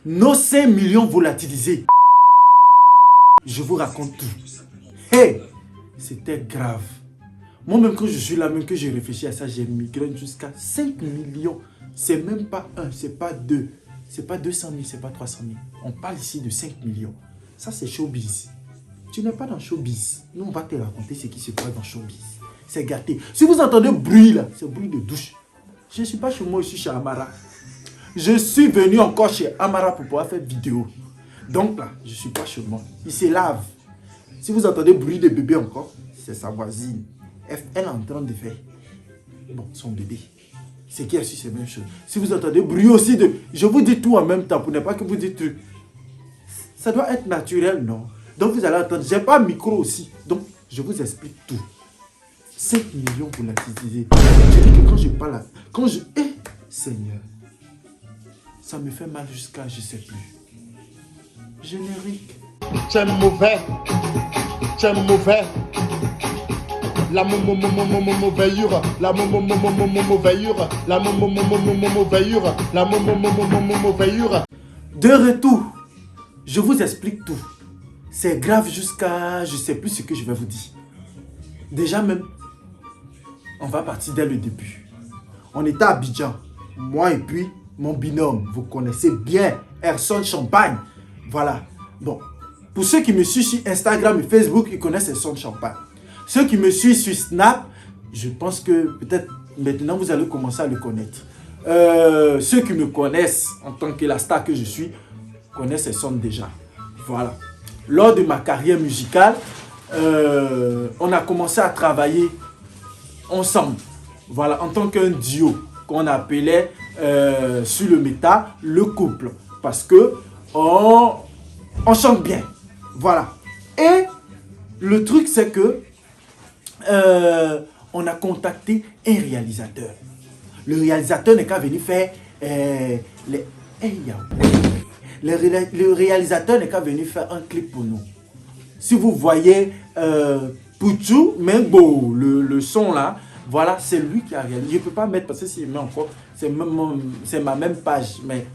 Nos 5 millions volatilisés. Je vous raconte tout. Hey, c'était grave. Moi-même, quand je suis là, même que j'ai réfléchi à ça, j'ai migré jusqu'à 5 millions. C'est même pas un, c'est pas deux. C'est pas 200 000, c'est pas 300 000. On parle ici de 5 millions. Ça, c'est showbiz. Tu n'es pas dans showbiz. Nous, on va te raconter ce qui se passe dans showbiz. C'est gâté. Si vous entendez bruit là, c'est bruit de douche. Je ne suis pas chez moi, je suis chez Amara. Je suis venu encore chez Amara pour pouvoir faire vidéo. Donc là, je ne suis pas chez moi. Il se lave. Si vous entendez bruit de bébé encore, c'est sa voisine. Elle est en train de faire son bébé. C'est qui a su ces mêmes choses. Si vous entendez bruit aussi de... Je vous dis tout en même temps pour ne pas que vous dites... Ça doit être naturel, non? Donc vous allez entendre... J'ai pas micro aussi. Donc je vous explique tout. 5 millions pour l'utiliser. Je dis que quand je parle... Quand je... Seigneur. Ça me fait mal jusqu'à je sais plus. Générique. C'est mauvais. C'est mauvais. La mauvaillure, la mauvaillure, la mauvaillure, la mauvaillure. De retour, je vous explique tout. C'est grave jusqu'à je sais plus ce que je vais vous dire. Déjà même, on va partir dès le début. On était à Abidjan, moi et puis mon binôme, vous connaissez bien, Erson Champagne. Voilà. Bon, pour ceux qui me suivent sur Instagram et Facebook, ils connaissent Erson Champagne. Ceux qui me suivent sur Snap, je pense que peut-être maintenant vous allez commencer à le connaître. Ceux qui me connaissent en tant que la star que je suis, connaissent Erson déjà. Voilà. Lors de ma carrière musicale, on a commencé à travailler ensemble. Voilà, en tant qu'un duo qu'on appelait sur le méta le couple. Parce que on chante bien. Voilà. Et le truc c'est que on a contacté un réalisateur. Le réalisateur n'est qu'à venir faire le réalisateur n'est qu'à venir faire un clip pour nous. Si vous voyez Pouchou, Mengo, le son là, voilà, c'est lui qui a réalisé. Je ne peux pas mettre parce que s'il met encore, c'est ma même page, mais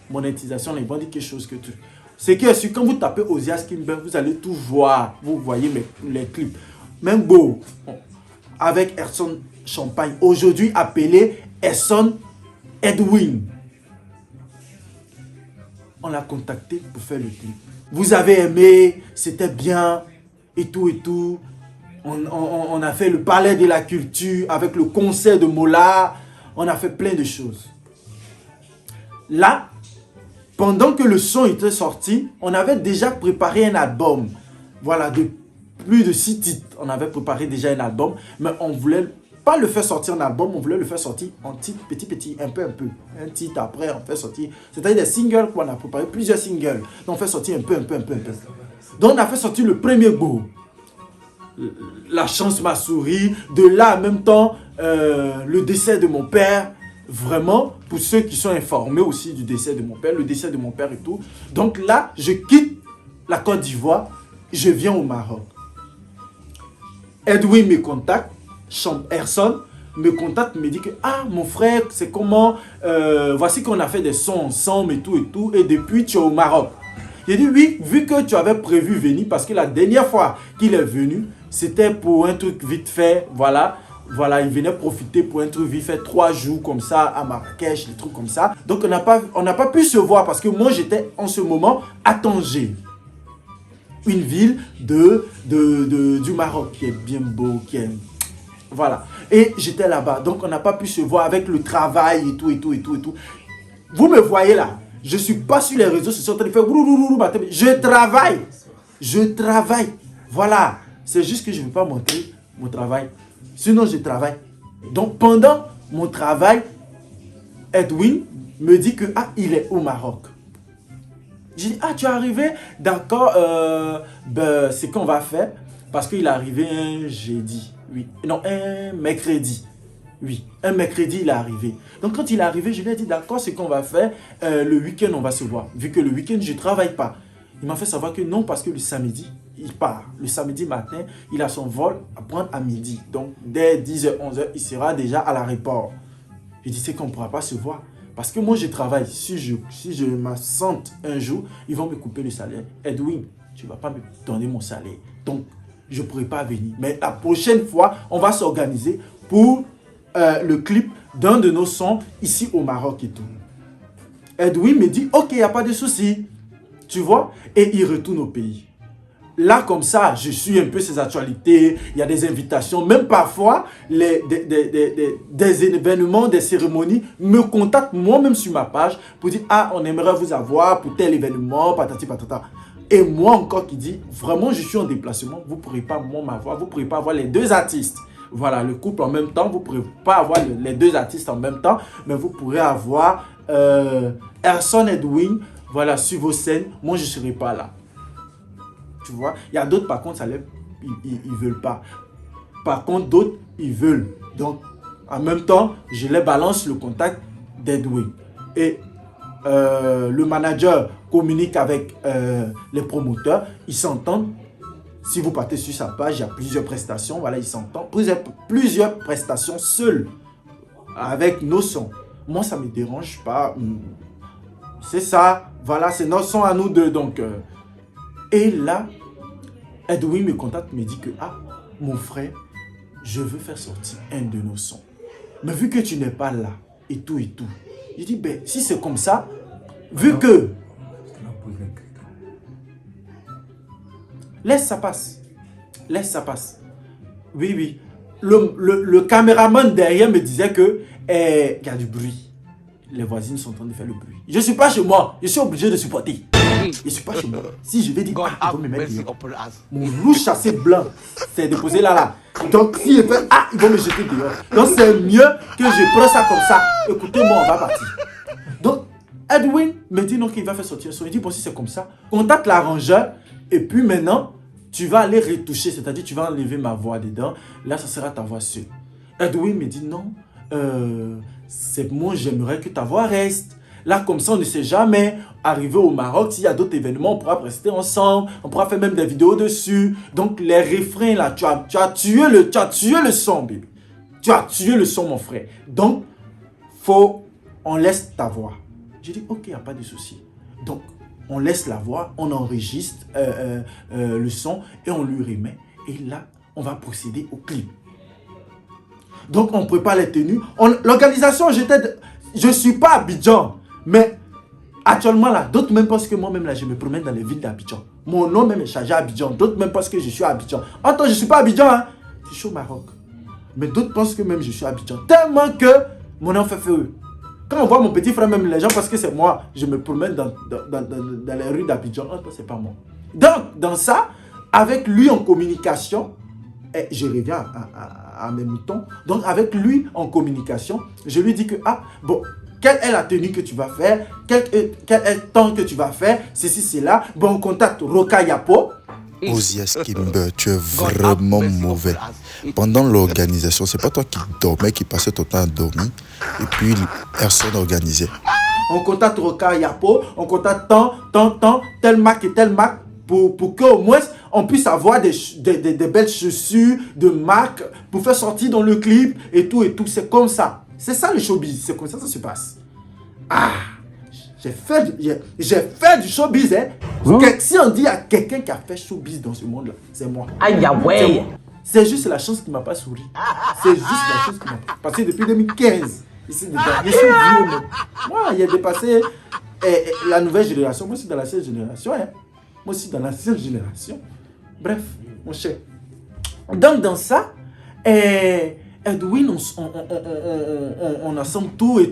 monétisation, ils vont dire quelque chose que tu. C'est que quand vous tapez Ozias Kimber, vous allez tout voir. Vous voyez les clips. Mengo, avec Erson Champagne, aujourd'hui appelé Erson Edwin. On l'a contacté pour faire le clip. Vous avez aimé, c'était bien, et tout et tout. On a fait le palais de la culture avec le concert de Mola. On a fait plein de choses. Là, pendant que le son était sorti, on avait déjà préparé un album. Voilà, de plus de 6 titres. On avait préparé déjà un album, mais on ne voulait pas le faire sortir en album, on voulait le faire sortir en titre, petit, un peu. Un titre après, on fait sortir. C'est-à-dire des singles qu'on a préparé, plusieurs singles. Donc on fait sortir un peu. Donc on a fait sortir le premier go. La chance m'a souri. De là, en même temps, le décès de mon père. Vraiment, pour ceux qui sont informés aussi du décès de mon père, le décès de mon père et tout. Donc là, je quitte la Côte d'Ivoire, je viens au Maroc. Edwin me contacte, Erson me contacte, me dit que mon frère, c'est comment, voici qu'on a fait des sons ensemble et tout, et depuis tu es au Maroc. J'ai dit oui, vu que tu avais prévu venir, parce que la dernière fois qu'il est venu, c'était pour un truc vite fait, voilà, il venait profiter pour un truc vite fait, 3 jours comme ça à Marrakech, des trucs comme ça. Donc on n'a pas pu se voir parce que moi j'étais en ce moment à Tanger. Une ville du Maroc qui est bien beau, qui est... Voilà. Et j'étais là-bas. Donc, on n'a pas pu se voir avec le travail et tout. Vous me voyez là. Je ne suis pas sur les réseaux sociaux en train de faire... Je travaille. Voilà. C'est juste que je ne veux pas montrer mon travail. Sinon, je travaille. Donc, pendant mon travail, Edwin me dit que il est au Maroc. J'ai dit, tu es arrivé, d'accord, c'est qu'on va faire, parce qu'il est arrivé un jeudi, oui, non, un mercredi, oui, un mercredi il est arrivé. Donc quand il est arrivé, je lui ai dit, d'accord, c'est qu'on va faire, le week-end on va se voir, vu que le week-end je ne travaille pas. Il m'a fait savoir que non, parce que le samedi, il part, le samedi matin, il a son vol à prendre à midi, donc dès 10h, 11h, il sera déjà à l'aéroport. Je dis, c'est qu'on ne pourra pas se voir. Parce que moi, je travaille. Si je m'assente un jour, ils vont me couper le salaire. Edwin, tu ne vas pas me donner mon salaire. Donc, je ne pourrai pas venir. Mais la prochaine fois, on va s'organiser pour le clip d'un de nos sons ici au Maroc et tout. Edwin me dit, ok, il n'y a pas de souci. Tu vois? Et il retourne au pays. Là, comme ça, je suis un peu ses actualités. Il y a des invitations. Même parfois, des événements, des cérémonies me contactent moi-même sur ma page pour dire, ah, on aimerait vous avoir pour tel événement, patati patata. Et moi encore qui dis, vraiment, je suis en déplacement. Vous ne pourrez pas m'avoir. Vous ne pourrez pas avoir les deux artistes. Voilà, le couple en même temps. Vous ne pourrez pas avoir les deux artistes en même temps. Mais vous pourrez avoir Erson Edwin, voilà, sur vos scènes. Moi, je ne serai pas là. Tu vois, il y a d'autres, par contre, ils ne veulent pas. Par contre, d'autres, ils veulent. Donc, en même temps, je les balance le contact d'Edwin. Et le manager communique avec les promoteurs. Ils s'entendent. Si vous partez sur sa page, il y a plusieurs prestations. Voilà, ils s'entendent. Plusieurs prestations seules avec nos sons. Moi, ça ne me dérange pas. C'est ça. Voilà, c'est nos sons à nous deux. Donc... Et là, Edwin me contacte, me dit que, ah, mon frère, je veux faire sortir un de nos sons. Mais vu que tu n'es pas là, et tout, je dis, ben, si c'est comme ça, vu que... Laisse ça passe. Laisse ça passe. Oui. Le caméraman derrière me disait que, il y a du bruit. Les voisines sont en train de faire le bruit. Je ne suis pas chez moi, je suis obligé de supporter. Je ne suis pas chez moi. Si je vais dire, ah, ils vont me mettre dehors. Mon loup chassé blanc, c'est déposé là. Donc, si je fais, ah, ils vont me jeter dehors. Donc, c'est mieux que je prends ça comme ça. Écoutez-moi, on va partir. Donc, Edwin me dit non, qu'il va faire sortir un son. Il dit, bon, si c'est comme ça, contacte l'arrangeur. Et puis maintenant, tu vas aller retoucher. C'est-à-dire, tu vas enlever ma voix dedans. Là, ça sera ta voix seule. Edwin me dit, non, c'est moi, j'aimerais que ta voix reste. Là, comme ça, on ne sait jamais. Arrivé au Maroc, s'il y a d'autres événements, on pourra rester ensemble. On pourra faire même des vidéos dessus. Donc, les refrains, là, tu as tué le son, bébé. Tu as tué le son, mon frère. Donc, on laisse ta voix. J'ai dit, ok, il n'y a pas de souci. Donc, on laisse la voix, on enregistre le son et on lui remet. Et là, on va procéder au clip. Donc, on prépare les tenues. L'organisation, je ne suis pas à Abidjan. Mais actuellement, là, d'autres même pensent que moi-même, là, je me promène dans les villes d'Abidjan. Mon nom même est chargé à Abidjan. D'autres même pensent que je suis à Abidjan. Attends, je ne suis pas à Abidjan, hein. Je suis au Maroc. Mais d'autres pensent que même je suis à Abidjan. Tellement que mon nom fait feu. Quand on voit mon petit frère, même les gens pensent que c'est moi. Je me promène dans les rues d'Abidjan. Attends, c'est pas moi. Donc, dans ça, avec lui en communication, et je reviens à mes moutons. Donc, avec lui en communication, je lui dis que, ah, bon, quelle est la tenue que tu vas faire? Quel est le temps que tu vas faire? Ceci, cela. Bon, on contacte Roka Yapo. Ozias Kimber, tu es vraiment mauvais. Pendant l'organisation, c'est pas toi qui dormais, qui passais ton temps à dormir. Et puis, personne organisait. On contacte Roka Yapo. On contacte tel marque et tel marque. Pour qu'au moins, on puisse avoir des belles chaussures de marque pour faire sortir dans le clip et tout. C'est comme ça. C'est ça le showbiz. C'est comme ça que ça se passe. Ah, j'ai fait du showbiz. Hein. Si on dit à quelqu'un qui a fait showbiz dans ce monde-là, c'est moi. Aïe, ouais. C'est juste la chance qui ne m'a pas souri. C'est juste la chance qui m'a pas... Parce que depuis 2015, ici dedans, je suis vieux. Moi, il a dépassé la nouvelle génération. Moi, je suis dans la 16e génération. Hein. Moi aussi dans la 6e génération. Bref, mon cher. Donc dans ça, Edwin, on assemble tout. Et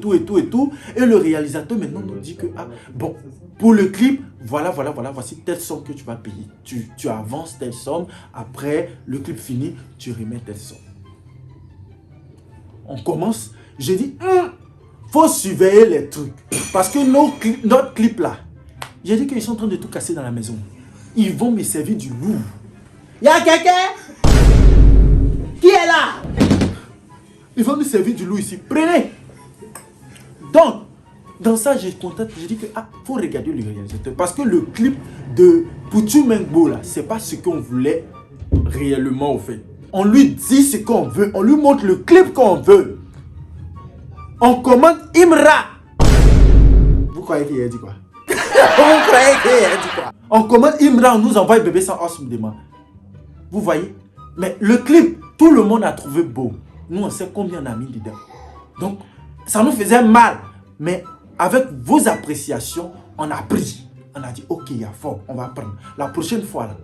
le réalisateur maintenant nous dit que, ah, bon, pour le clip, voilà, voici telle somme que tu vas payer. Tu avances telle somme. Après, le clip fini, tu remets telle somme. On commence. J'ai dit, faut surveiller les trucs. Parce que notre clip là, j'ai dit qu'ils sont en train de tout casser dans la maison. Ils vont me servir du lourd. Il y a quelqu'un qui est là? Ils vont nous servir du lourd ici. Prenez. Donc, dans ça, j'ai dit que, ah, faut regarder le réalisateur. Parce que le clip de Poutou Mengbo là, c'est pas ce qu'on voulait réellement au fait. On lui dit ce qu'on veut. On lui montre le clip qu'on veut. On commande Imra. Vous croyez qu'il a dit quoi? Vous croyez qu'il a dit quoi? On commence, Imran nous envoie bébé sans os, me demande. Vous voyez? Mais le clip, tout le monde a trouvé beau. Nous, on sait combien on a mis dedans. Donc, ça nous faisait mal. Mais avec vos appréciations, on a pris. On a dit, ok, il y a fort, on va prendre. La prochaine fois, là,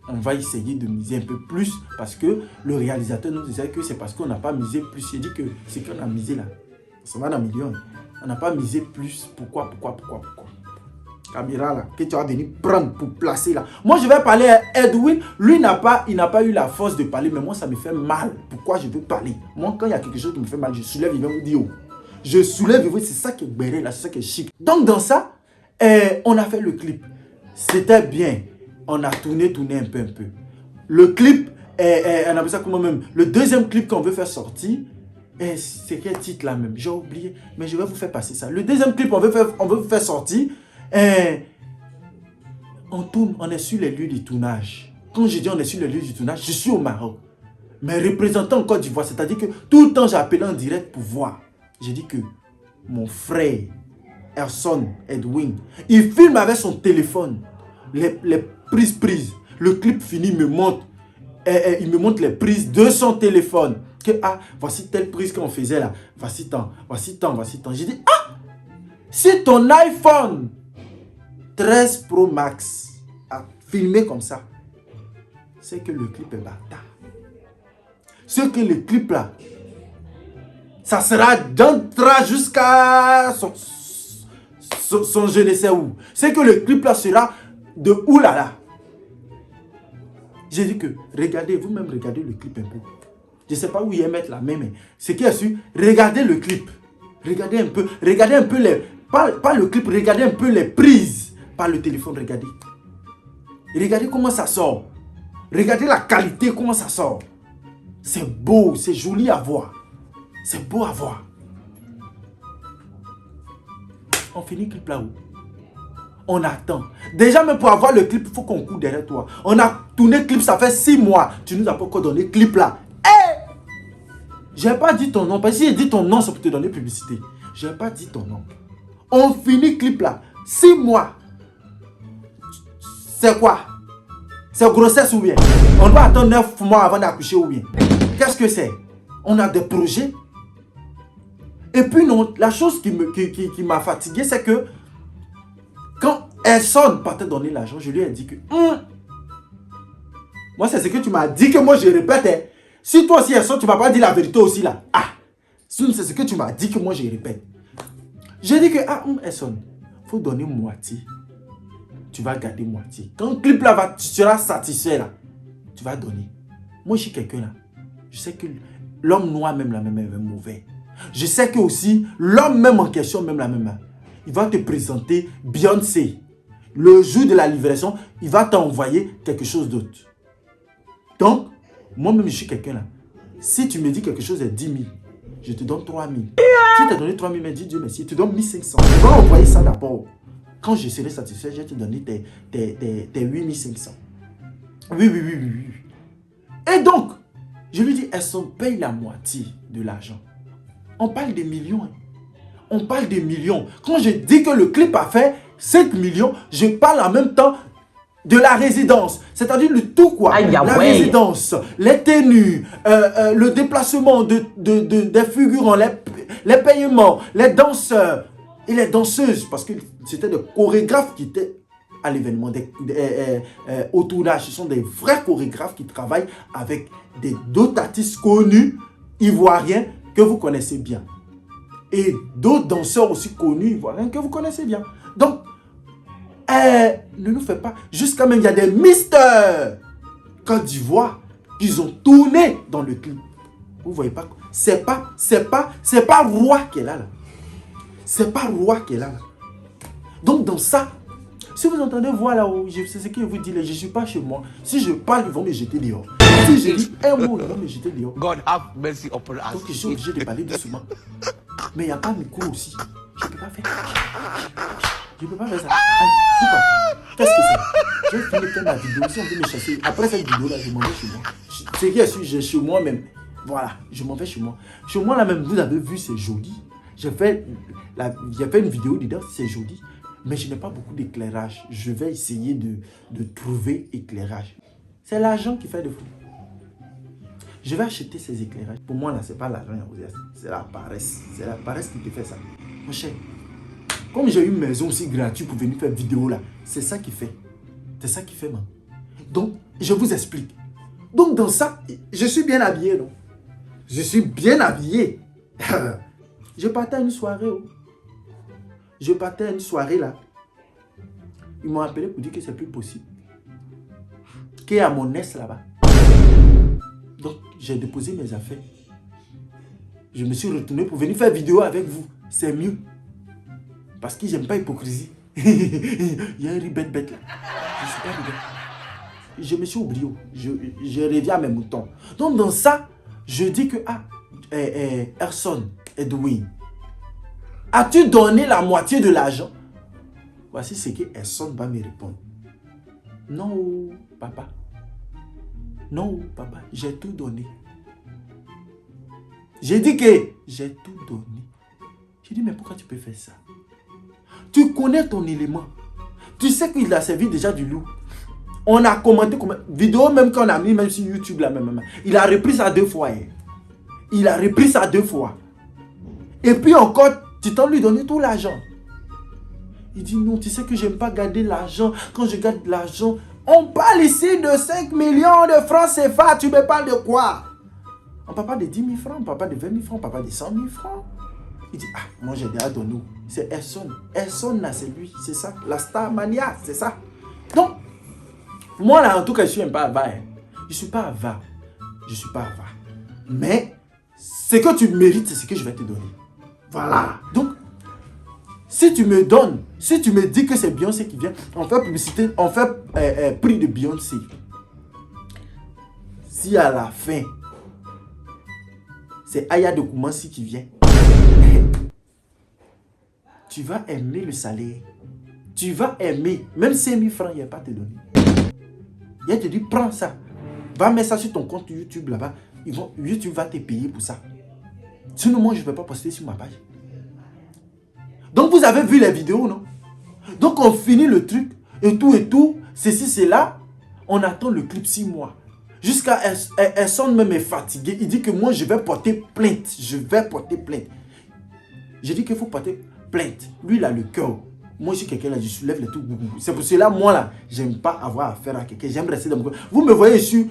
on va essayer de miser un peu plus parce que le réalisateur nous disait que c'est parce qu'on n'a pas misé plus. Il dit que c'est qu'on a misé là. Ça va dans millions. On n'a pas misé plus. Pourquoi? Caméra là, que tu vas venir prendre pour placer là. Moi, je vais parler à Edwin. Lui, il n'a pas eu la force de parler, mais moi, ça me fait mal. Pourquoi je veux parler? Moi, quand il y a quelque chose qui me fait mal, je soulève, il va me dire, oh. Je soulève, c'est ça qui est béré là, c'est ça qui est chic. Donc, dans ça, on a fait le clip. C'était bien. On a tourné un peu. Le clip, on appelle ça comment même? Le deuxième clip qu'on veut faire sortir, c'est quel titre là même? J'ai oublié, mais je vais vous faire passer ça. Le deuxième clip, on veut faire sortir. On tourne, on est sur les lieux du tournage. Quand je dis on est sur les lieux du tournage, je suis au Maroc. Mais représentant en Côte d'Ivoire, c'est-à-dire que tout le temps j'ai appelé en direct pour voir. J'ai dit que mon frère, Erson Edwin, il filme avec son téléphone les prises. Le clip fini, il me montre les prises de son téléphone. Que voici telle prise qu'on faisait là. Voici tant. J'ai dit, si ton iPhone 13 Pro Max a filmé comme ça, c'est que le clip est bâtard. C'est que le clip là, ça sera d'entrée jusqu'à son je ne sais où. C'est que le clip là sera de oulala. J'ai dit que regardez, vous-même regardez le clip un peu. Je ne sais pas où il est mettre la même. Ce qui est sûr, regardez le clip. Regardez un peu les... Pas le clip, regardez un peu les prises par le téléphone, regardez. Regardez comment ça sort. Regardez la qualité, comment ça sort. C'est beau, c'est joli à voir. C'est beau à voir. On finit le clip là-haut. On attend. Déjà, même pour avoir le clip, il faut qu'on court derrière toi. On a tourné le clip, ça fait 6 mois. Tu nous as pas encore donné le clip là. J'ai pas dit ton nom. Parce que si j'ai dit ton nom, c'est pour te donner publicité. J'ai pas dit ton nom. On finit le clip là. 6 mois. C'est quoi? C'est grossesse ou bien? On doit attendre 9 mois avant d'accoucher ou bien? Qu'est-ce que c'est? On a des projets. Et puis non, la chose qui m'a fatigué, c'est que quand Erson partait donner l'argent, je lui ai dit que moi c'est ce que tu m'as dit que moi je répète. Si toi aussi Erson, tu ne m'as pas dit la vérité aussi là. C'est ce que tu m'as dit que moi je répète. J'ai dit que Erson, il faut donner moitié. Tu vas garder moitié. Quand le clip là tu seras satisfait là, tu vas donner. Moi je suis quelqu'un là. Je sais que l'homme noir même la même est mauvais. Je sais que aussi l'homme même en question même la même, il va te présenter Beyoncé. Le jour de la livraison, il va t'envoyer quelque chose d'autre. Donc, moi-même, je suis quelqu'un là. Si tu me dis quelque chose est 10 000, je te donne 3 000. Si tu as donné 3 000, mais dis Dieu merci, je te donne 1 500. Tu vas envoyer ça d'abord. Quand je serai satisfait, je vais te donner tes 8 500. Oui. Et donc, je lui dis, Erson paye la moitié de l'argent. On parle des millions. On parle des millions. Quand je dis que le clip a fait 5 millions, je parle en même temps de la résidence. C'est-à-dire le tout quoi. Résidence, les tenues, le déplacement des figurants, les paiements, les danseurs et les danseuses. Parce que c'était des chorégraphes qui étaient à l'événement, au tournage. Ce sont des vrais chorégraphes qui travaillent avec d'autres artistes connus, ivoiriens, que vous connaissez bien. Et d'autres danseurs aussi connus, ivoiriens, que vous connaissez bien. Donc, ne nous fait pas. Jusqu'à même, il y a des mystères Côte d'Ivoire qui ont tourné dans le clip. Vous voyez pas? C'est pas Roi qui est là. C'est pas Roi qui est là. Donc, dans ça, si vous entendez voix là-haut, c'est ce que je vous dis, je ne suis pas chez moi. Si je parle, ils vont me jeter dehors. Si je dis un mot, ils vont me jeter dehors. God have mercy upon us. Donc, je suis obligé de parler doucement. Mais il n'y a pas de micro aussi. Je ne peux pas faire. Je ne peux pas faire ça. Qu'est-ce que c'est? Je vais finir de faire ma vidéo. Si on veut me chasser, après cette vidéo-là, je m'en vais chez moi. C'est qui est sûr, j'ai chez moi même. Voilà, je m'en vais chez moi. Chez moi là même, vous avez vu, c'est joli. J'ai fait une vidéo dedans, c'est joli. Mais je n'ai pas beaucoup d'éclairage. Je vais essayer de trouver éclairage. C'est l'argent qui fait de fou. Je vais acheter ces éclairages. Pour moi, là, ce n'est pas l'argent, c'est la paresse. C'est la paresse qui te fait ça. Mon cher, comme j'ai une maison aussi gratuite pour venir faire vidéo là, c'est ça qui fait. C'est ça qui fait, man. Donc, je vous explique. Donc, dans ça, je suis bien habillé, non? Je suis bien habillé. Je partais à une soirée. Oh. Je partais à une soirée là. Ils m'ont appelé pour dire que c'est plus possible. Qu'il y a mon nest là-bas. Donc, j'ai déposé mes affaires. Je me suis retourné pour venir faire vidéo avec vous. C'est mieux. Parce que j'aime pas l'hypocrisie. Il y a un riz bête là. Je suis pas bête. Je me suis oublié. Je reviens à mes moutons. Donc, dans ça, je dis que, Erson, Edwin, as-tu donné la moitié de l'argent? Voici ce que Erson va me répondre. Non, papa. Non, papa, j'ai tout donné. J'ai dit que j'ai tout donné. J'ai dit, mais pourquoi tu peux faire ça? Tu connais ton élément. Tu sais qu'il a servi déjà du loup. On a commenté comme vidéo même qu'on a mis même sur YouTube là même. Il a repris ça 2 fois. Il a repris ça 2 fois. Et puis encore, tu t'en lui donné tout l'argent. Il dit non, tu sais que j'aime pas garder l'argent. Quand je garde l'argent, on parle ici de 5 millions de francs CFA. Tu me parles de quoi? On parle pas de 10 000 francs, on parle pas de 20 000 francs, on parle pas de 100 000 francs. Il dit, moi j'ai déjà donné. C'est Erson. Erson là, c'est lui, c'est ça. La Star Mania, c'est ça. Donc, moi là, en tout cas, je suis un peu avare. Je suis pas avare. Je suis pas avare. Mais, ce que tu mérites, c'est ce que je vais te donner. Voilà. Donc, si tu me donnes, si tu me dis que c'est Beyoncé qui vient, on fait publicité, on fait prix de Beyoncé. Si à la fin, c'est Aya de Koumansi qui vient, tu vas aimer le salaire. Tu vas aimer, même 5 000 francs, il n'y a pas à te donner. Il te dit, prends ça. Va mettre ça sur ton compte YouTube là-bas. YouTube va te payer pour ça. Sinon, moi, je ne vais pas poster sur ma page. Donc, vous avez vu les vidéos, non? Donc, on finit le truc et tout, ceci, c'est là. On attend le clip 6 mois. Jusqu'à Erson même est fatigué. Il dit que moi, je vais porter plainte. Je vais porter plainte. J'ai dit qu'il faut porter plainte. Lui, il a le cœur. Moi, je suis quelqu'un là, je soulève les tout. C'est pour cela, moi là, j'aime pas avoir affaire à quelqu'un. J'aime rester dans mon coin. Vous me voyez ici,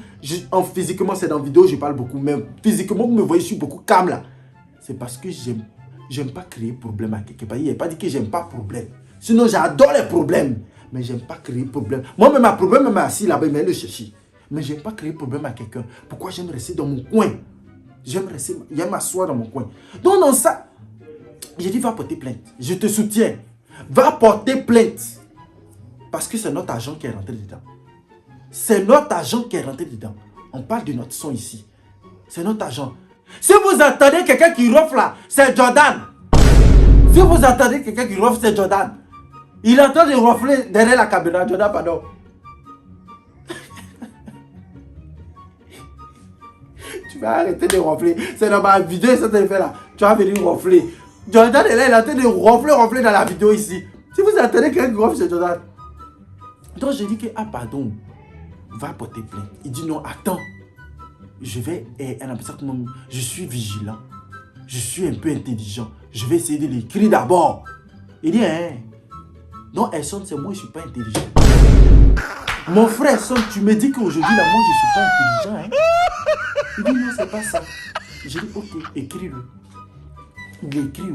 physiquement, c'est dans la vidéo, je parle beaucoup. Mais physiquement, vous me voyez ici beaucoup calme là. C'est parce que j'aime pas créer problème à quelqu'un. Il n'a pas dit que j'aime pas problème. Sinon, j'adore les problèmes. Mais j'aime pas créer problème. Moi-même, ma problème, même assis là-bas, il m'a le chercher. Mais j'aime pas créer problème à quelqu'un. Pourquoi j'aime rester dans mon coin? J'aime m'asseoir dans mon coin. Donc, dans ça, j'ai dit, va porter plainte. Je te soutiens. Va porter plainte. Parce que c'est notre agent qui est rentré dedans. C'est notre agent qui est rentré dedans. On parle de notre son ici. C'est notre agent. Si vous entendez quelqu'un qui ronfle là, c'est Jordan. Si vous entendez quelqu'un qui ronfle, c'est Jordan. Il est en train de ronfler derrière la caméra. Jordan, pardon. Tu vas arrêter de ronfler. C'est dans ma vidéo, ça te fait là. Tu vas venir ronfler. Jordan est là, il est en train de ronfler dans la vidéo ici. Si vous entendez quelqu'un qui ronfle, c'est Jordan. Donc je dis que, pardon, va porter plainte. Il dit non, attends. Je vais, je suis vigilant. Je suis un peu intelligent. Je vais essayer de l'écrire d'abord. Il dit, non, Erson, c'est moi, je ne suis pas intelligent. Mon frère Erson, tu me dis qu'aujourd'hui, là, moi, je ne suis pas intelligent. Il dit, non, c'est pas ça. J'ai dit, ok, écris-le. Il écrit.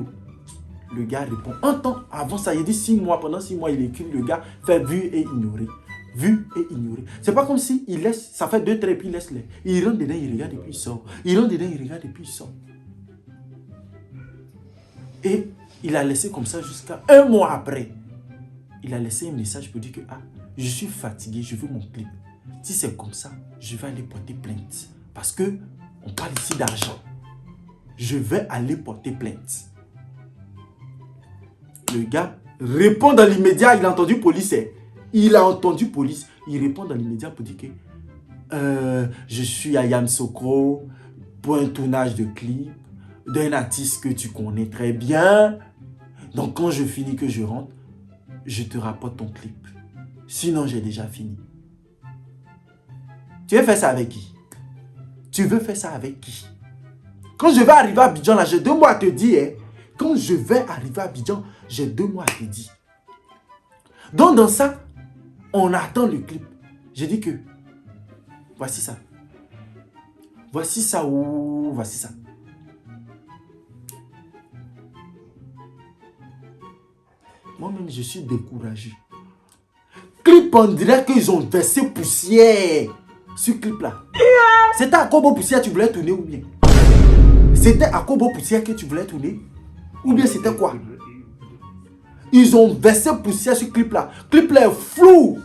Le gars répond. Un temps avant ça, il dit 6 mois. Pendant 6 mois, il écrit. Le gars fait vu et ignorer. Vu et ignoré. C'est pas comme si il laisse, ça fait 2 traits et puis il laisse les. Il rentre dedans, il regarde et puis il sort. Il rentre dedans, il regarde et puis il sort. Et il a laissé comme ça jusqu'à 1 mois après. Il a laissé un message pour dire que je suis fatigué, je veux mon clip. Si c'est comme ça, je vais aller porter plainte. Parce que on parle ici d'argent. Je vais aller porter plainte. Le gars répond dans l'immédiat, il a entendu police. Il a entendu police. Il répond dans l'immédiat pour dire que je suis à Yamoussoukro pour un tournage de clip. d'un artiste que tu connais très bien. Donc quand je finis, que je rentre, je te rapporte ton clip. Sinon, j'ai déjà fini. Tu veux faire ça avec qui? Tu veux faire ça avec qui? Quand je vais arriver à Abidjan, là, j'ai 2 mois à te dire. Hein. Quand je vais arriver à Abidjan, j'ai 2 mois à te dire. Donc dans ça, on attend le clip. J'ai dit que, voici ça. Voici ça ou voici ça. Moi-même, je suis découragé. Clip, on dirait qu'ils ont versé poussière. Ce clip-là. C'était à Kobo Poussière que tu voulais tourner ou bien? C'était à Kobo Poussière que tu voulais tourner? Ou bien c'était quoi? Ils ont versé poussière sur ce clip-là. Clip-là est flou.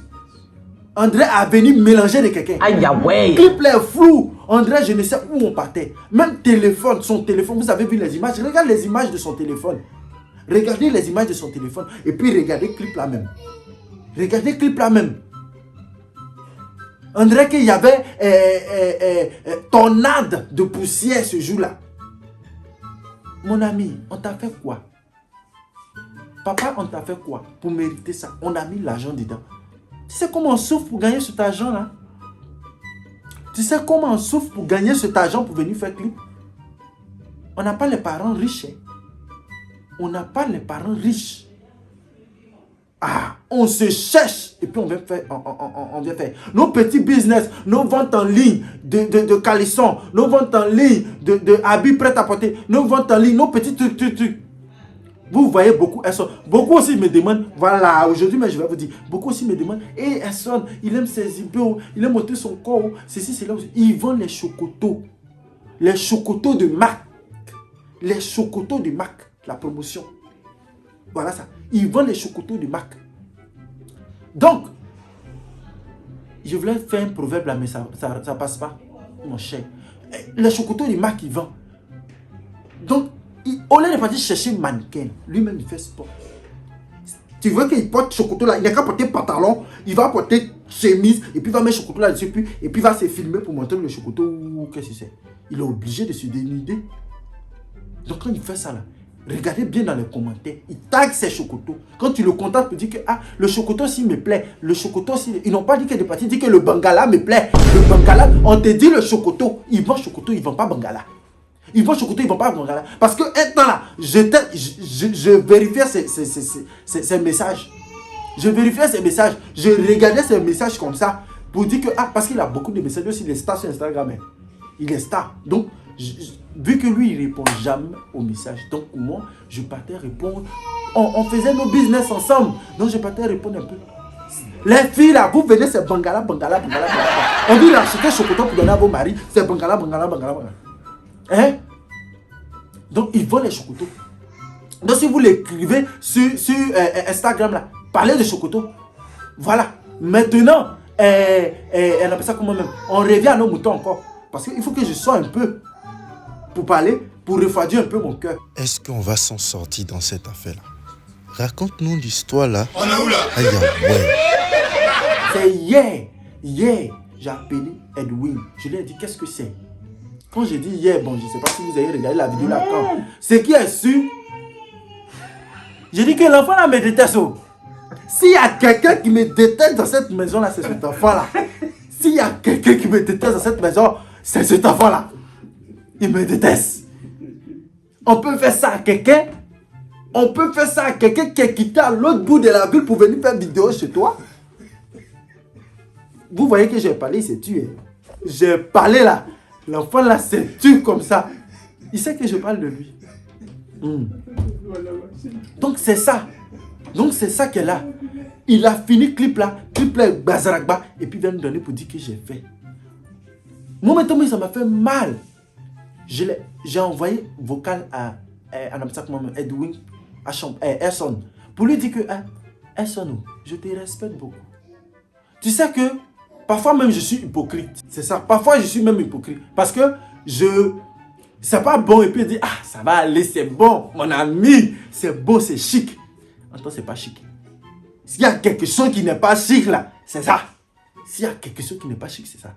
André a venu mélanger de quelqu'un. Aïe, ouais. Clip-là est flou. André, je ne sais où on partait. Même téléphone, son téléphone, vous avez vu les images? Regarde les images de son téléphone. Regardez les images de son téléphone. Et puis regardez le clip là même. Regardez le clip là même. On dirait qu'il y avait tornade de poussière ce jour-là. Mon ami, on t'a fait quoi? Papa, on t'a fait quoi pour mériter ça? On a mis l'argent dedans. Tu sais comment on souffre pour gagner cet argent-là? Tu sais comment on souffre pour gagner cet argent pour venir faire clip? On n'a pas les parents riches. Hein? On n'a pas les parents riches. Ah, on se cherche et puis on vient faire, on vient faire. Nos petits business, nos ventes en ligne de calissons, nos ventes en ligne de habits prêts à porter, nos ventes en ligne, nos petits trucs. Vous voyez beaucoup, beaucoup aussi me demandent, voilà, aujourd'hui, mais je vais vous dire, beaucoup aussi me demandent, et Erson, il aime ses ibos, il aime monter son corps, ceci, c'est là aussi. Ils vendent les chocotos de marque, les chocotos de marque, la promotion. Voilà ça. Ils vendent les chocotos de marque. Donc, je voulais faire un proverbe là, mais ça passe pas, mon cher. Les chocotos de marque, ils vendent. Donc, au lieu de partir chercher mannequin, lui-même il fait sport. Tu veux qu'il porte chocotot là, il n'a qu'à porter pantalon, il va porter chemise, et puis il va mettre chocotot là dessus, et puis il va se filmer pour montrer le chocotot. Qu'est-ce que c'est? Il est obligé de se dénuder. Donc quand il fait ça là, regardez bien dans les commentaires, il tag ses chocotos. Quand tu le contactes pour dire que ah, le chocotot s'il me plaît, le chocotot s'il... Ils n'ont pas dit que de partir, ils disent que le bangala me plaît. Le bangala, on te dit le chocotot, ils vendent chocotot, ils ne vendent pas bangala. Ils vont chocoter, ils ne vont pas bangala. Parce que maintenant là, je vérifiais ces messages. Je vérifiais ces messages. Je regardais ces messages comme ça pour dire que ah, parce qu'il a beaucoup de messages aussi, il est star sur Instagram. Hein. Il est star. Donc, vu que lui, il ne répond jamais aux messages. Donc, moi, je partais répondre. On faisait nos business ensemble. Donc, je partais répondre un peu. Les filles là, vous venez, c'est bangala. On dit acheter chocolat pour donner à vos maris. C'est bangala. Hein? Donc, ils vendent les chocotos. Donc, si vous l'écrivez sur Instagram là, parlez de chocotos. Voilà. Maintenant, on appelle ça comment même? On revient à nos moutons encore. Parce qu'il faut que je sois un peu pour parler, pour refroidir un peu mon cœur. Est-ce qu'on va s'en sortir dans cette affaire-là? Raconte-nous l'histoire là. On est où là? Aïe, ouais. C'est hier, j'ai appelé Edwin. Je lui ai dit, qu'est-ce que c'est? Quand j'ai dit hier, bon, je ne sais pas si vous avez regardé la vidéo là quand. Ce qui est sûr, j'ai dit que l'enfant là me déteste. S'il y a quelqu'un qui me déteste dans cette maison là, c'est cet enfant là. S'il y a quelqu'un qui me déteste dans cette maison, c'est cet enfant là. Il me déteste. On peut faire ça à quelqu'un. On peut faire ça à quelqu'un qui est quitté à l'autre bout de la ville pour venir faire vidéo chez toi. Vous voyez que j'ai parlé, il s'est tué. J'ai parlé là. L'enfant là s'est tué comme ça. Il sait que je parle de lui. Donc c'est ça. Donc c'est ça qu'elle a. Il a fini clip là bazaragba. Et puis il vient me donner pour dire que j'ai fait. Moi maintenant ça m'a fait mal. J'ai envoyé vocal à Edwin Erson pour lui dire que Erson, je te respecte beaucoup. Tu sais que parfois même je suis hypocrite. C'est ça. Parfois je suis même hypocrite. Parce que c'est pas bon et puis il dit ah ça va aller, c'est bon, mon ami, c'est beau, c'est chic. En tout cas, c'est pas chic. S'il y a quelque chose qui n'est pas chic là, c'est ça. S'il y a quelque chose qui n'est pas chic, c'est ça.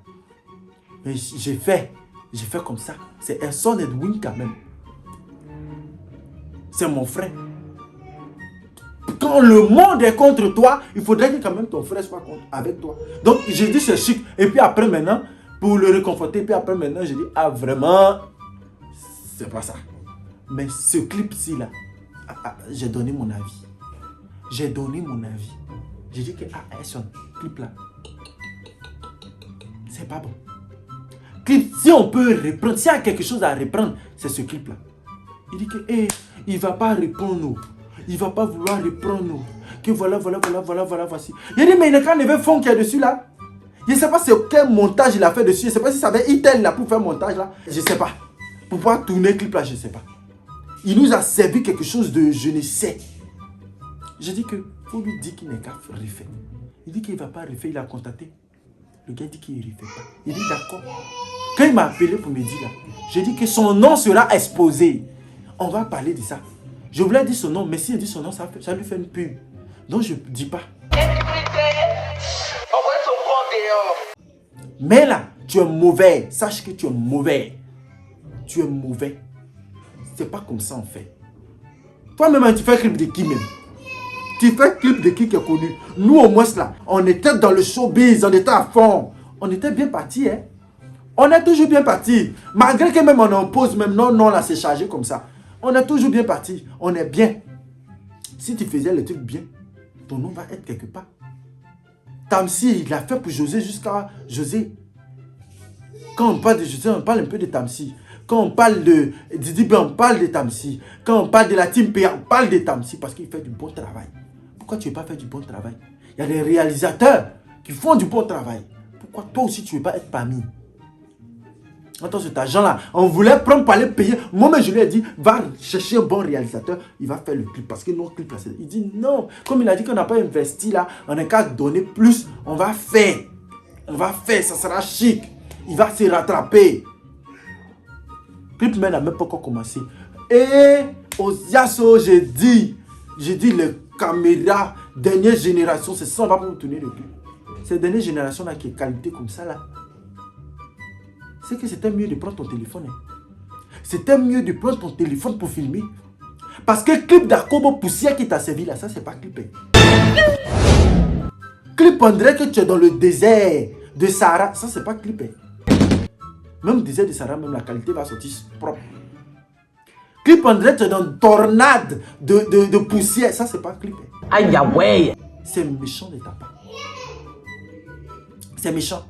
Mais j'ai fait comme ça. C'est Erson Edwin quand même. c'est mon frère. Quand le monde est contre toi, il faudrait que quand même ton frère soit avec toi. Donc, j'ai dit c'est chic. Et puis après maintenant, pour le réconforter, puis après maintenant, j'ai dit, ah vraiment, c'est pas ça. Mais ce clip-ci là, j'ai donné mon avis. J'ai donné mon avis. J'ai dit que, son clip là, c'est pas bon. Clip, si on peut reprendre, s'il y a quelque chose à reprendre, c'est ce clip là. Il dit que, il va pas répondre. Il va pas vouloir reprendre. Que voilà, voici. Il dit, mais il y a quand même fond qui est dessus là. Je ne sais pas quel montage il a fait dessus. Je ne sais pas si ça avait Itel là pour faire montage là. Je ne sais pas. Pour pouvoir tourner le clip là, je ne sais pas. Il nous a servi quelque chose de je ne sais. J'ai dit que faut lui dire qu'il n'est qu'à refaire. Il dit qu'il ne va pas refaire. Il a contacté. Le gars dit qu'il ne refait pas. Il dit d'accord. Quand il m'a appelé pour me dire là, j'ai dit que son nom sera exposé. On va parler de ça. Je voulais dire son nom, mais s'il dit son nom, ça lui fait une pub. Donc je ne dis pas. Mais là, tu es mauvais. Sache que tu es mauvais. Tu es mauvais. C'est pas comme ça on fait. Toi-même, tu fais clip de qui même? Tu fais clip de qui est connu? Nous, au moins là, on était dans le showbiz, on était à fond. On était bien partis, hein. On est toujours bien partis. Malgré que même on en pose, même non, là, c'est chargé comme ça. On est toujours bien partis. On est bien. Si tu faisais le truc bien, ton nom va être quelque part. Tamsi, il a fait pour José jusqu'à José. Quand on parle de José, on parle un peu de Tamsi. Quand on parle de Didi, on parle de Tamsi. Quand on parle de la team PA, on parle de Tamsi parce qu'il fait du bon travail. Pourquoi tu ne veux pas faire du bon travail? Il y a des réalisateurs qui font du bon travail. Pourquoi toi aussi tu ne veux pas être parmi? Attends, cet argent-là, on voulait prendre pour aller payer. Moi-même, je lui ai dit, va chercher un bon réalisateur, il va faire le clip. Parce que nos clips, là, il dit non. Comme il a dit qu'on n'a pas investi là, on n'a qu'à donner plus, on va faire. On va faire, ça sera chic. Il va se rattraper. Le clip n'a même pas encore commencé. Et au Yasso, j'ai dit, les caméras, dernière génération, c'est ça, on va pas vous tourner le clip. Cette dernière génération-là qui est qualité comme ça, là. C'est que c'était mieux de prendre ton téléphone. C'était mieux de prendre ton téléphone pour filmer. Parce que clip d'Akobo Poussière qui t'a servi là, ça c'est pas clip. Clip on dirait que tu es dans le désert de Sahara, ça c'est pas clip. Même le désert de Sahara, même la qualité va sortir propre. Clip on dirait que tu es dans une tornade de poussière, ça c'est pas clip. Aïe, ouais. C'est méchant de ta part. C'est méchant.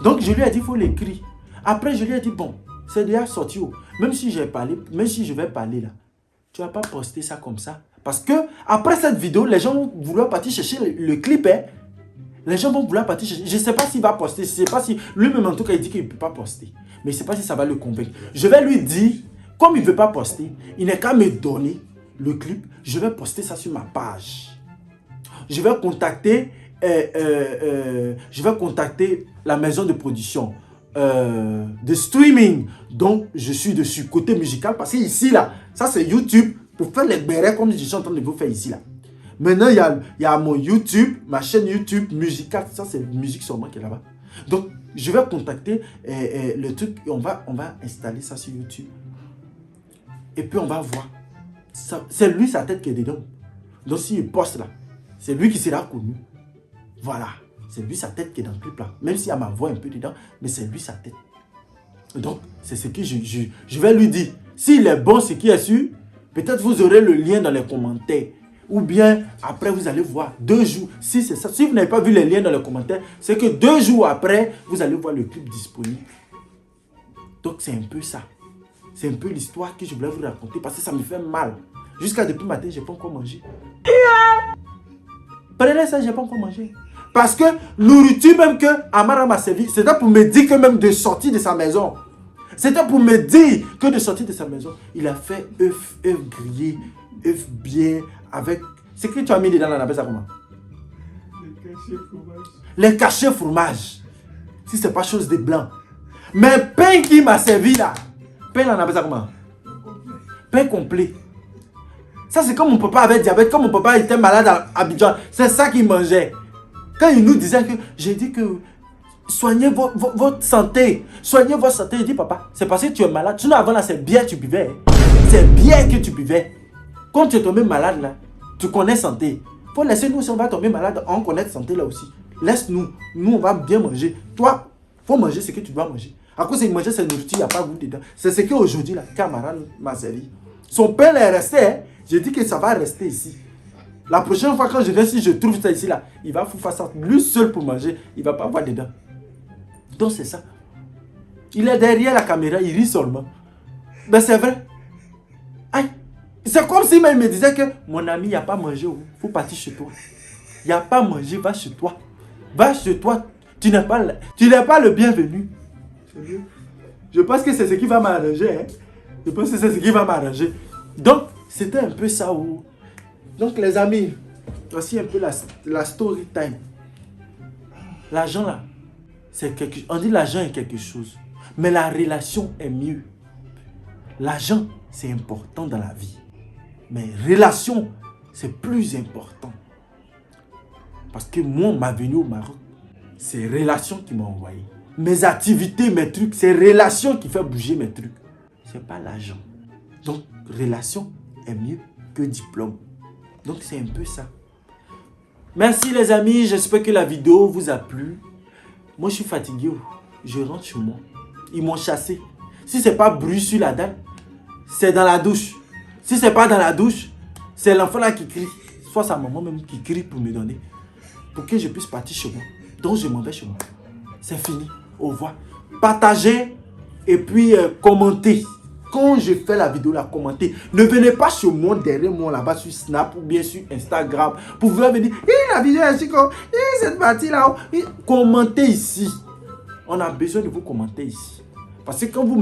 Donc je lui ai dit, il faut l'écrire. Après, je lui ai dit, bon, c'est déjà sorti. Même si j'ai parlé, même si je vais parler là, tu vas pas poster ça comme ça. Parce que après cette vidéo, les gens vont vouloir partir chercher le clip. Hein. Les gens vont vouloir partir chercher. Je ne sais pas s'il va poster. Je ne sais pas si lui-même en tout cas, il dit qu'il ne peut pas poster. Mais je ne sais pas si ça va le convaincre. Je vais lui dire, comme il ne veut pas poster, il n'est qu'à me donner le clip. Je vais poster ça sur ma page. Je vais contacter la maison de production de streaming. Donc, je suis dessus, côté musical. Parce que ici, là, ça c'est YouTube. Pour faire les bérets comme je suis en train de vous faire ici, là. Maintenant, il y a mon YouTube, ma chaîne YouTube musicale. Ça, c'est musique sûrement qui est là-bas. Donc, je vais contacter le truc et on va installer ça sur YouTube. Et puis, on va voir. C'est lui, sa tête qui est dedans. Donc, s'il poste là, c'est lui qui sera connu. Voilà. C'est lui, sa tête qui est dans le clip là. Même s'il y a ma voix un peu dedans, mais c'est lui, sa tête. Donc, c'est ce que je vais lui dire. S'il est bon, ce qui est sûr, peut-être vous aurez le lien dans les commentaires. Ou bien, après, vous allez voir 2 jours. Si c'est ça, si vous n'avez pas vu les liens dans les commentaires, c'est que 2 jours après, vous allez voir le clip disponible. Donc, c'est un peu ça. C'est un peu l'histoire que je voulais vous raconter parce que ça me fait mal. Jusqu'à depuis matin, je n'ai pas encore mangé. Prenez ça, je n'ai pas encore mangé. Parce que nourriture même que Amara m'a servi, c'était pour me dire que même de sortir de sa maison. C'était pour me dire que de sortir de sa maison, il a fait œuf grillé, œuf bien, avec... C'est que tu as mis dedans, on appelle ça comment? Les cachets fromage. Les cachets fromage. Si c'est pas chose de blanc. Mais pain qui m'a servi là, pain on appelle ça comment? Pain complet. Ça c'est comme mon papa avait diabète, comme mon papa était malade à Abidjan. C'est ça qu'il mangeait. Quand il nous disait que, j'ai dit que soignez votre santé, soignez votre santé. Il dit papa, c'est parce que tu es malade. Sinon avant là c'est bien tu buvais. c'est bien que tu buvais. Quand tu es tombé malade là, tu connais santé. Faut laisser nous, si on va tomber malade, on connaît santé là aussi. Laisse-nous, nous on va bien manger. Toi, faut manger ce que tu dois manger. À cause de manger cette nourriture, il n'y a pas goût dedans. C'est ce qu'aujourd'hui la camarade m'a servi. Son pain est resté, hein. J'ai dit que ça va rester ici. La prochaine fois quand je viens, si je trouve ça ici là, il va faire ça lui seul pour manger. Il ne va pas avoir dedans. Donc c'est ça. Il est derrière la caméra, il rit seulement. Ben c'est vrai. Aïe. C'est comme si il me disait que mon ami, il n'y a pas mangé. Il faut partir chez toi. Il n'y a pas mangé, va chez toi. Va chez toi. Tu n'es pas le bienvenu. Je pense que c'est ce qui va m'arranger. Hein? Je pense que c'est ce qui va m'arranger. Donc, c'était un peu ça. Où... Donc, les amis, voici un peu la story time. L'argent là, c'est quelque chose. On dit l'argent est quelque chose. Mais la relation est mieux. L'argent, c'est important dans la vie. Mais relation, c'est plus important. Parce que moi, ma venue au Maroc, c'est relation qui m'a envoyé. Mes activités, mes trucs, c'est relation qui fait bouger mes trucs. C'est pas l'argent. Donc, relation est mieux que diplôme. Donc, c'est un peu ça. Merci les amis, j'espère que la vidéo vous a plu. Moi, je suis fatigué. Je rentre chez moi. Ils m'ont chassé. Si c'est pas bruit sur la dalle, c'est dans la douche. Si c'est pas dans la douche, c'est l'enfant là qui crie. Soit sa maman même qui crie pour me donner. Pour que je puisse partir chez moi. Donc, je m'en vais chez moi. C'est fini. Au revoir. Partagez et puis commentez. Quand je fais la vidéo, la commentez. Ne venez pas chez moi, derrière moi, là-bas sur Snap ou bien sur Instagram. Pour vous venir, la vidéo est ici, cette partie là. Commentez ici. On a besoin de vous commenter ici. Parce que quand vous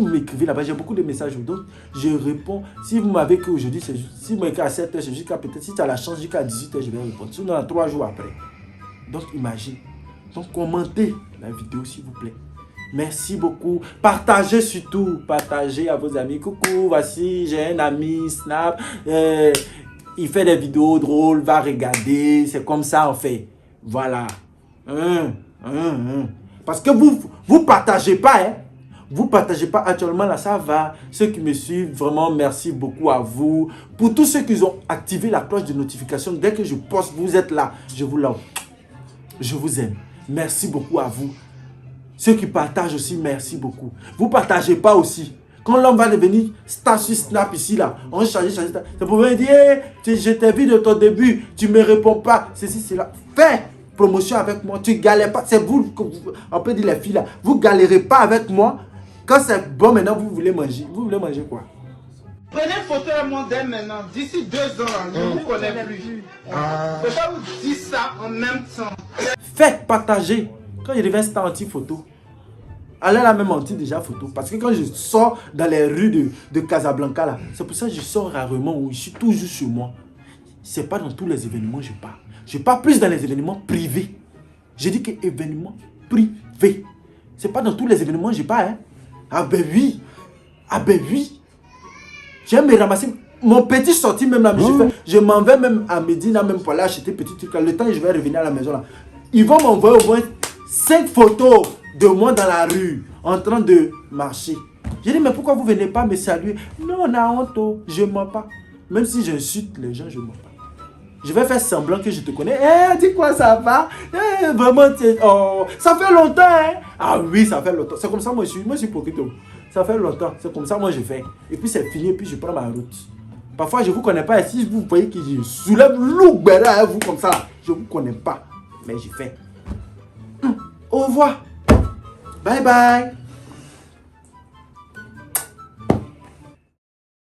m'écrivez là-bas, j'ai beaucoup de messages. Donc, je réponds. Si vous m'avez écrit aujourd'hui, si vous m'écrivez à 7h, c'est jusqu'à peut-être, si tu as la chance, jusqu'à 18h, je vais répondre. Sinon, dans 3 jours après. Donc, imagine. Donc, commentez la vidéo, s'il vous plaît. Merci beaucoup. Partagez surtout. Partagez à vos amis. Coucou, voici, j'ai un ami, Snap. Il fait des vidéos drôles, va regarder. C'est comme ça, on fait. Voilà. Parce que vous partagez pas, hein. Vous partagez pas actuellement, là, ça va. Ceux qui me suivent, vraiment, merci beaucoup à vous. Pour tous ceux qui ont activé la cloche de notification, dès que je poste, vous êtes là. Je vous love. Je vous aime. Merci beaucoup à vous. Ceux qui partagent aussi, merci beaucoup. Vous ne partagez pas aussi. Quand l'homme va devenir star sur Snap ici, là, on change. Ça pouvait dire, je t'ai vu de ton début, tu ne me réponds pas. Ceci, cela. Fais promotion avec moi. Tu ne galères pas. C'est vous, on peut dire les filles là. Vous ne galérez pas avec moi. Quand c'est bon, maintenant, vous voulez manger. Vous voulez manger quoi? Prenez une photo de mon dès maintenant. D'ici 2 ans, je ne vous connais plus. Je ne peux pas vous dire ça en même temps. Faites partager. Quand je reviens, c'est anti-photo. Elle a la même anti déjà photo. Parce que quand je sors dans les rues de Casablanca, là, c'est pour ça que je sors rarement, où je suis toujours chez moi. C'est pas dans tous les événements que je pars. Je pars plus dans les événements privés. J'ai dit que événements privés. C'est pas dans tous les événements que je pars. Hein. Ah ben oui. Ah ben oui. J'aime me ramasser. Mon petit sorti même là, je m'en vais même à Médina même pour aller acheter petit truc. Le temps que je vais revenir à la maison là. Ils vont m'envoyer au moins 5 photos de moi dans la rue, en train de marcher. J'ai dit, mais pourquoi vous ne venez pas me saluer? Non, on a honte, je ne mens pas. Même si j'insulte les gens, je ne mens pas. Je vais faire semblant que je te connais. Eh, dis quoi, ça va? Eh, vraiment, oh, ça fait longtemps, hein? Ah oui, ça fait longtemps. C'est comme ça, moi je suis poquito. Ça fait longtemps, c'est comme ça, moi je fais. Et puis c'est fini, et puis je prends ma route. Parfois, je ne vous connais pas. Et si vous voyez que je soulève l'ougbera à vous comme ça, je ne vous connais pas. Mais je fais. Au revoir. Bye bye.